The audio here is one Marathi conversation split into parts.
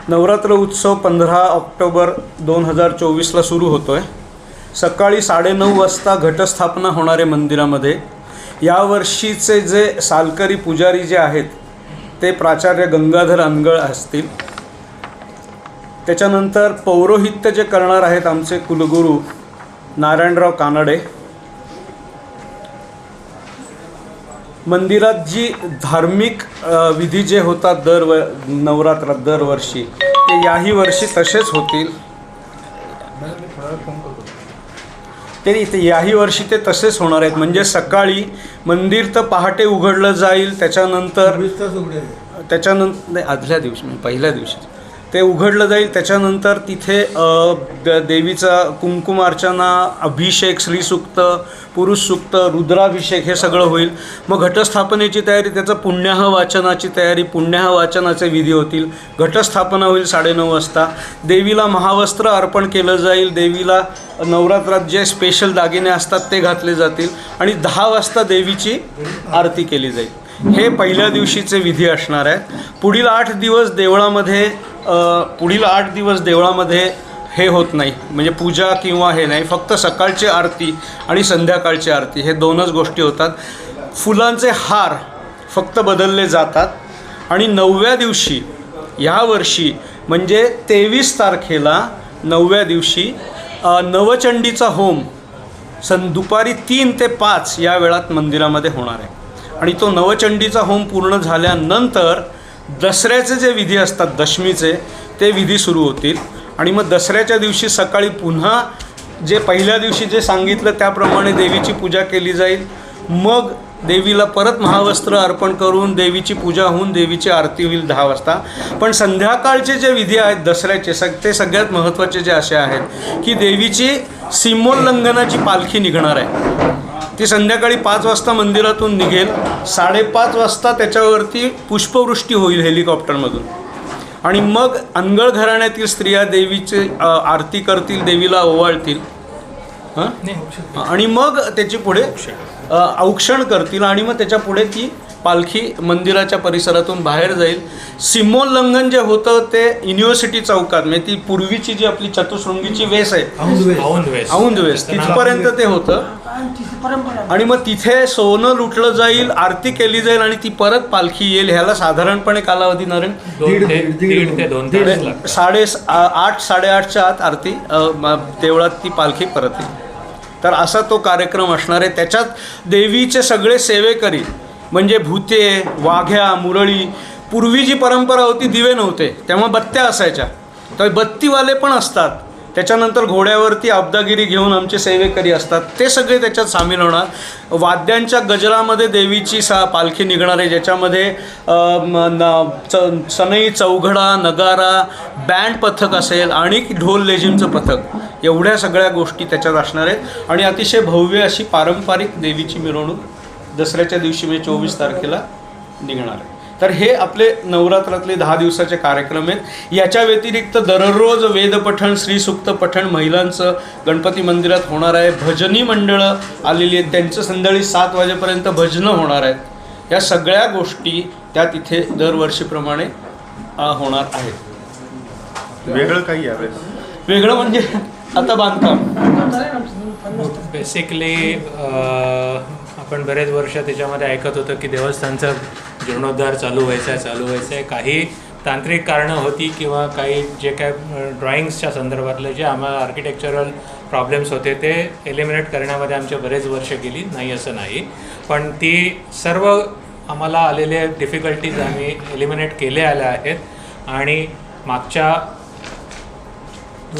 नवरात्र उत्सव 15 ऑक्टोबर 2024ला सुरू होतो आहे. सकाळी 9:30 वाजता घटस्थापना होणारे मंदिरामध्ये. यावर्षीचे जे सालकरी पुजारी जे आहेत ते प्राचार्य गंगाधर अनगळ असतील. त्याच्यानंतर पौरोहित्य जे करणार आहेत आमचे कुलगुरू नारायणराव कानडे. मंदिरात जी धार्मिक विधी जे होतात नवरात्रात दरवर्षी ते याही वर्षी तसेच होतील. याही वर्षी ते तसेच होणार आहेत. म्हणजे सकाळी मंदिर तर पहाटे उघडलं जाईल, त्याच्यानंतर नाही, आदल्या दिवशी म्हणजे पहिल्या दिवशी ते उघडलं जाईल. त्याच्यानंतर तिथे देवीचा कुंकुमार्चना, अभिषेक, श्रीसूक्त, पुरुष सूक्त, रुद्राभिषेक हे सगळं होईल. मग घटस्थापनेची तयारी, त्याचं पुण्याह वाचनाची तयारी, पुण्याह वाचनाचे विधी होतील. घटस्थापना होईल 9:30 वाजता. देवीला महावस्त्र अर्पण केलं जाईल. देवीला नवरात्रात जे स्पेशल दागिने असतात ते घातले जातील आणि 10 वाजता देवीची आरती केली जाईल. हे पहिल्या दिवशीचे विधी असणार आहेत. पुढील 8 दिवस देवळामध्ये हे होत नाही, म्हणजे पूजा किंवा हे नाही. फक्त सकाळची आरती आणि संध्याकाळची आरती हे दोनच गोष्टी होतात. फुलांचे हार फक्त बदलले जातात. आणि 9व्या दिवशी ह्यावर्षी म्हणजे 23 तारखेला 9व्या दिवशी नवचंडीचा होम दुपारी 3 ते 5 या वेळात मंदिरामध्ये होणार आहे. आणि तो नवचंडीचा होम पूर्ण झाल्यानंतर दसऱ्याचे जे विधी असतात दशमीचे ते विधी सुरू होतील. आणि मग दसऱ्याच्या दिवशी सकाळी पुन्हा जे पहिल्या दिवशी जे सांगितलं त्याप्रमाणे देवीची पूजा केली जाईल. मग देवीला परत महावस्त्र अर्पण करून देवीची पूजा होऊन देवीची आरती होईल 10 वाजता. पण संध्याकाळचे जे विधी आहेत दसऱ्याचे ते सगळ्यात महत्त्वाचे जे असे आहेत की देवीची सीमोल्लंघनाची पालखी निघणार आहे. ती संध्याकाळी 5 वाजता मंदिरातून निघेल. 5:30 वाजता त्याच्यावरती पुष्पवृष्टी होईल हेलिकॉप्टरमधून. आणि मग अनगळ घराण्यातील स्त्रिया देवीची आरती करतील, देवीला ओवाळतील आणि मग त्याची पुढे औक्षण करतील. आणि मग त्याच्या पुढे ती पालखी मंदिराच्या परिसरातून बाहेर जाईल. सीमोल्लंघन जे होतं ते युनिव्हर्सिटी चौकात, म्हणजे ती पूर्वीची जी आपली चतुशृंगीची वेस आहे औंध वेस तिथपर्यंत ते होतं. आणि मग तिथे सोनं लुटलं जाईल, आरती केली जाईल आणि ती परत पालखी येईल. ह्याला साधारणपणे कालावधी नारायण 8:30-8:30च्या आत आरती देवळात ती पालखी परत येईल. तर असा तो कार्यक्रम असणार आहे. त्याच्यात देवीचे सगळे सेवेकरी म्हणजे भूते, वाघ्या, मुरळी. पूर्वी जी परंपरा होती दिवे नव्हते तेव्हा बत्त्या असायच्या, तर बत्तीवाले पण असतात. त्याच्यानंतर घोड्यावरती अब्दागिरी घेऊन आमचे सेवेकरी असतात, ते सगळे त्याच्यात सामील होणार. वाद्यांच्या गजरामध्ये देवीची पालखी निघणार आहे, ज्याच्यामध्ये सनई, चौघडा, नगारा, बँड पथक असेल आणि ढोल लेझिमचं पथक. एवढ्या सगळ्या गोष्टी त्याच्यात असणार आहेत. आणि अतिशय भव्य अशी पारंपरिक देवीची मिरवणूक दसऱ्याच्या दिवशी म्हणजे 24 तारखेला निघणार आहे. तर हे आपले नवरात्रातले 10 दिवसाचे कार्यक्रम आहेत. याच्या व्यतिरिक्त दररोज वेदपठण, श्रीसूक्त पठण महिलांचं गणपती मंदिरात होणार आहे. भजनी मंडळं आलेली आहेत, त्यांचं संध्याकाळी 7 वाजेपर्यंत भजनं होणार आहेत. या सगळ्या गोष्टी त्या तिथे दरवर्षीप्रमाणे होणार आहेत. वेगळं काही आहे? वेगळं म्हणजे आता बांधकाम बेसिकली आपण बरेच वर्ष त्याच्यामध्ये ऐकत होतो की देवस्थानचा जीर्णोद्धार चालू व्हायचा आहे. काही तांत्रिक कारणं होती किंवा काही जे काय ड्रॉइंग्सच्या संदर्भातले जे आम्हाला आर्किटेक्चरल प्रॉब्लेम्स होते ते एलिमिनेट करण्यामध्ये आमचे बरेच वर्ष गेली, नाही असं नाही. पण ती सर्व आम्हाला आलेले डिफिकल्टीज आम्ही एलिमिनेट केल्या आहेत. आणि मागच्या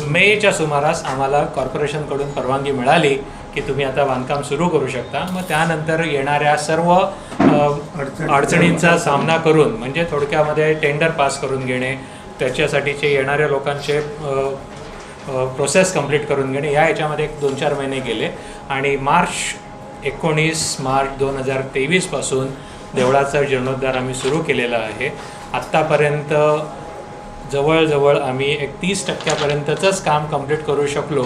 मेच्या सुमारास आम्हाला कॉर्पोरेशनकडून परवानगी मिळाली की तुम्ही आता बांधकाम सुरू करू शकता. मग त्यानंतर येणाऱ्या सर्व अडचणींचा सामना करून, म्हणजे थोडक्यामध्ये टेंडर पास करून घेणे, त्याच्यासाठीचे येणाऱ्या लोकांचे प्रोसेस कंप्लीट करून घेणे, या याच्यामध्ये 2-4 महिने गेले. आणि 19 मार्च 2023 पासून देवळाचा जीर्णोद्धार आम्ही सुरू केलेला आहे. आत्तापर्यंत जवळजवळ आम्ही 30% काम कंप्लीट करू शकलो.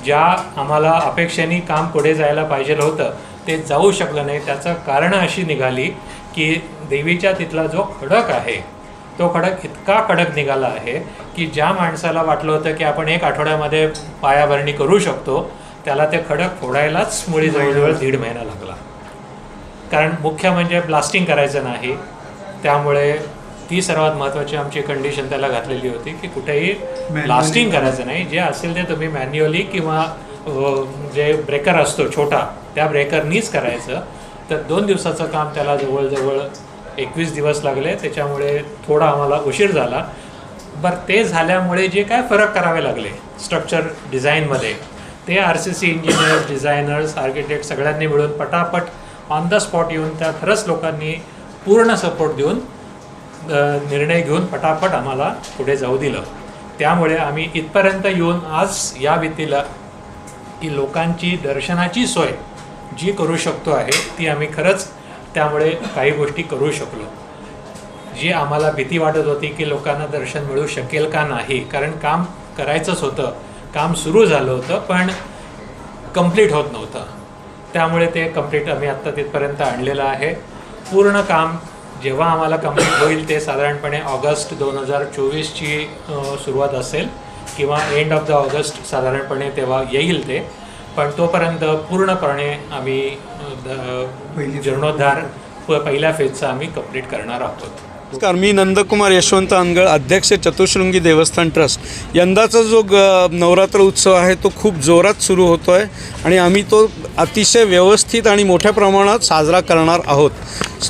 ज्या आम्हाला अपेक्षेने काम पुढे जायला पाहिजे होतं ते जाऊ शकलं नाही. त्याचं कारण अशी निघाली की देवीच्या तिथला जो खडक आहे तो खडक इतका कडक निघाला आहे की ज्या माणसाला वाटलं होतं की आपण 1 आठवड्यामध्ये पायाभरणी करू शकतो, त्याला ते खडक फोडायलाच मुळी जवळजवळ 1.5 महिना लागला. कारण मुख्य म्हणजे ब्लास्टिंग करायचं नाही, त्यामुळे ती सर्वात महत्त्वाची आमची कंडिशन त्याला घातलेली होती की कुठेही ब्लास्टिंग करायचं नाही. जे असेल ते तुम्ही मॅन्युअली किंवा जे ब्रेकर असतो छोटा त्या ब्रेकरनीच करायचं. तर 2 दिवसाचं काम त्याला जवळजवळ 21 दिवस लागले. त्याच्यामुळे थोडा आम्हाला उशीर झाला. बरं, ते झाल्यामुळे जे काय फरक करावे लागले स्ट्रक्चर डिझाईनमध्ये, ते RCC इंजिनियर्स, डिझायनर्स, आर्किटेक्ट सगळ्यांनी मिळून पटापट ऑन द स्पॉट येऊन त्या खरंच लोकांनी पूर्ण सपोर्ट देऊन निर्णय घेऊन पटापट आम्हाला पुढे जाऊ दिलं. त्यामुळे आम्ही इथपर्यंत येऊन आज या भीतीला की लोकांची दर्शनाची सोय जी करू शकतो आहे ती आम्ही खरंच त्यामुळे काही गोष्टी करू शकलो. जी आम्हाला भीती वाटत होती की लोकांना दर्शन मिळू शकेल का नाही, कारण काम करायचंच होतं, काम सुरू झालं होतं पण कंप्लीट होत नव्हतं. त्यामुळे ते कंप्लीट आम्ही आत्ता तिथपर्यंत आणलेलं आहे. पूर्ण काम जेव्हा आम्हाला कंप्लीट होईल ते साधारणपणे ऑगस्ट 2024ची सुरुवात असेल किंवा एंड ऑफ द ऑगस्ट साधारणपणे तेव्हा येईल ते. पण तोपर्यंत पूर्णपणे आम्ही जीर्णोद्धार पहिल्या फेजचा आम्ही कंप्लीट करणार आहोत. नमस्कार, मी नंदकुमार यशवंत अनगळ, अध्यक्ष चतुशृंगी देवस्थान ट्रस्ट. यंदाचा जो नवरात्र उत्सव आहे तो खूप जोरात सुरू होतो आहे आणि आम्ही तो अतिशय व्यवस्थित आणि मोठ्या प्रमाणात साजरा करणार आहोत.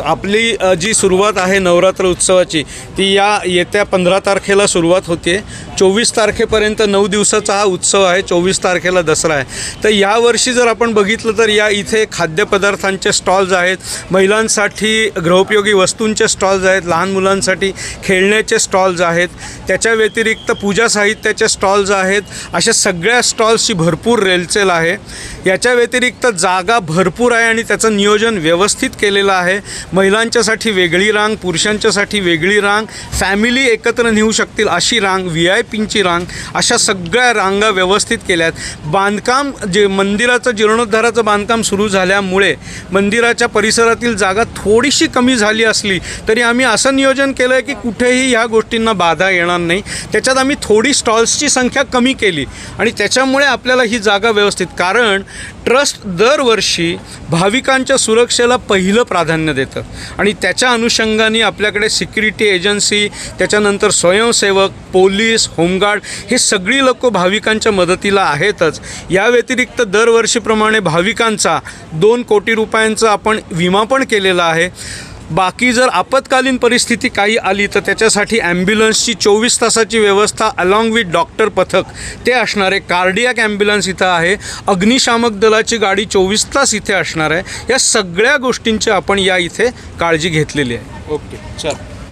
आपली जी सुरुवात आहे नवरात्र उत्सवाची ती या येत्या 15 तारखेला सुरुवात होते. 24 तारखेपर्यंत 9 दिवसाचा हा उत्सव आहे. 24 तारखेला दसरा आहे. तर यावर्षी जर आपण बघितलं तर या इथे खाद्यपदार्थांचे स्टॉल्स आहेत, महिलांसाठी गृहोपयोगी वस्तूंचे स्टॉल्स आहेत, लहान मुलांसाठी खेळण्याचे स्टॉल्स आहेत, त्याच्या व्यतिरिक्त पूजा साहित्याचे स्टॉल्स आहेत. अशा सगळ्या स्टॉल्सची भरपूर रेलचेल आहे. याच्या व्यतिरिक्त जागा भरपूर आहे आणि त्याचं नियोजन व्यवस्थित केलेलं आहे. महिलांच्यासाठी वेगळी रांग, पुरुषांच्यासाठी वेगळी रांग, फॅमिली एकत्र नेऊ शकतील अशी रांग, VIPंची रांग, अशा सगळ्या रांगा व्यवस्थित केल्या आहेत. बांधकाम जे मंदिराचं जीर्णोद्धाराचं बांधकाम सुरू झाल्यामुळे मंदिराच्या परिसरातील जागा थोडीशी कमी झाली असली तरी आम्ही असं नियोजन केलं आहे की कुठेही ह्या गोष्टींना बाधा येणार नाही. त्याच्यात आम्ही थोडी स्टॉल्सची संख्या कमी केली आणि त्याच्यामुळे आपल्याला ही जागा व्यवस्थित, कारण ट्रस्ट दरवर्षी भाविकांच्या सुरक्षेला पहिलं प्राधान्य देतं आणि त्याच्या अनुषंगाने आपल्याकडे सिक्युरिटी एजन्सी, त्याच्यानंतर स्वयंसेवक, पोलीस, होमगार्ड हे सगळी लोक भाविकांच्या मदतीला आहेतच. या व्यतिरिक्त दरवर्षीप्रमाणे भाविकांचा 2 कोटी रुपयांचा आपण विमा पण केलेला आहे. बाकी जर आपत्कालीन परिस्थिती काही आली तर त्याच्यासाठी ॲम्ब्युलन्सची 24 तासाची व्यवस्था अलॉंग विथ डॉक्टर पथक ते असणार आहे. कार्डियाक ॲम्ब्युलन्स इथं आहे. अग्निशामक दलाची गाडी 24 तास इथे असणार आहे. या सगळ्या गोष्टींची आपण या इथे काळजी घेतलेली आहे. ओके, चल.